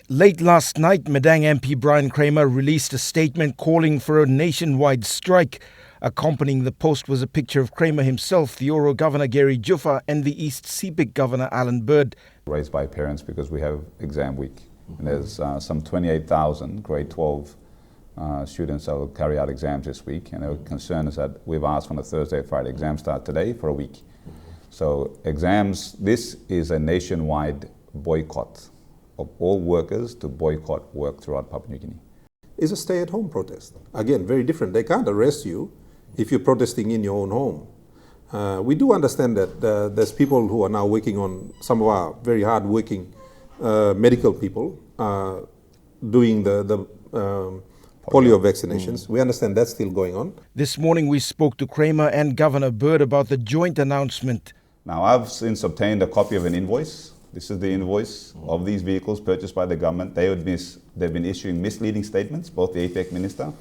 Late last night, Madang MP Bryan Kramer released a statement calling for a nationwide strike. Accompanying the post was a picture of Kramer himself, the Oro Governor Gary Juffa, and the East Sepik Governor Allan. Raised by parents because we have exam week. And there's some 28,000 grade 12 students that will carry out exams this week. And our concern is that we've asked from the Thursday, Friday exams start today for a week. So exams, this is a nationwide boycott of all workers to boycott work throughout Papua New Guinea. It's a stay-at-home protest. Again, very different. They can't arrest you if you're protesting in your own home. We do understand that there's people who are now working on, some of our very hard-working medical people doing the polio vaccinations. We understand that's still going on. This morning we spoke to Kramer and Governor Bird about the joint announcement. Now, I've since obtained a copy of an invoice. This is the invoice of these vehicles purchased by the government. They've been issuing misleading statements, both the APEC minister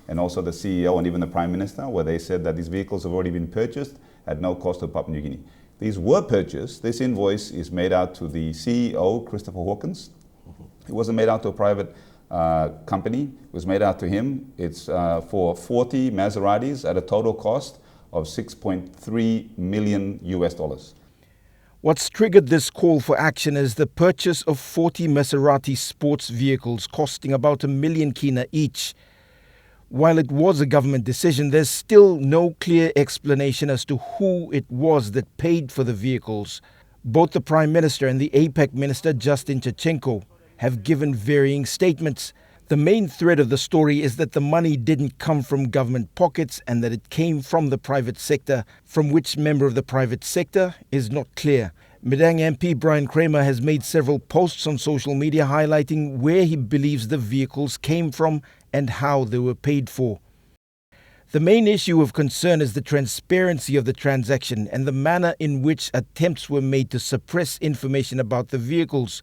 and also the CEO and even the Prime Minister, where they said that these vehicles have already been purchased at no cost to Papua New Guinea. These were purchased. This invoice is made out to the CEO, Christopher Hawkins. It wasn't made out to a private company. It was made out to him. It's for 40 Maseratis at a total cost of $6.3 million US. What's triggered this call for action is the purchase of 40 Maserati sports vehicles costing about $1 million kina each. While it was a government decision, there's still no clear explanation as to who it was that paid for the vehicles. Both the Prime Minister and the APEC Minister, Justin Chachenko, have given varying statements. The main thread of the story is that the money didn't come from government pockets and that it came from the private sector. From which member of the private sector is not clear. Madang MP Bryan Kramer has made several posts on social media highlighting where he believes the vehicles came from and how they were paid for. The main issue of concern is the transparency of the transaction and the manner in which attempts were made to suppress information about the vehicles.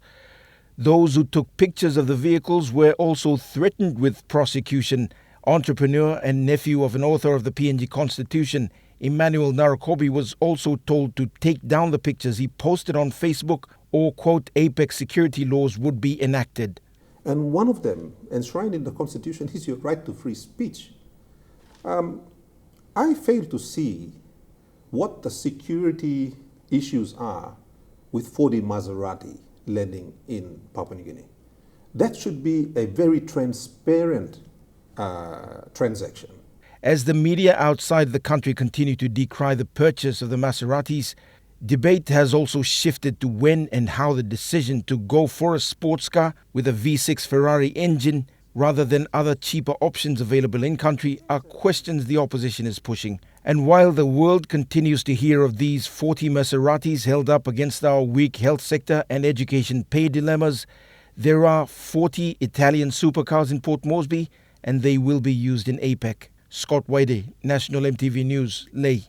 Those who took pictures of the vehicles were also threatened with prosecution. Entrepreneur and nephew of an author of the PNG Constitution, Emmanuel Narakobi, was also told to take down the pictures he posted on Facebook or, quote, APEC security laws would be enacted. And one of them, enshrined in the Constitution, is your right to free speech. I fail to see what the security issues are with 40 Maserati landing in Papua New Guinea. That should be a very transparent transaction. As the media outside the country continue to decry the purchase of the Maseratis, debate has also shifted to when and how the decision to go for a sports car with a V6 Ferrari engine rather than other cheaper options available in country are questions the opposition is pushing. And while the world continues to hear of these 40 Maseratis held up against our weak health sector and education pay dilemmas, there are 40 Italian supercars in Port Moresby and they will be used in APEC. Scott Waide, National MTV News, Lae.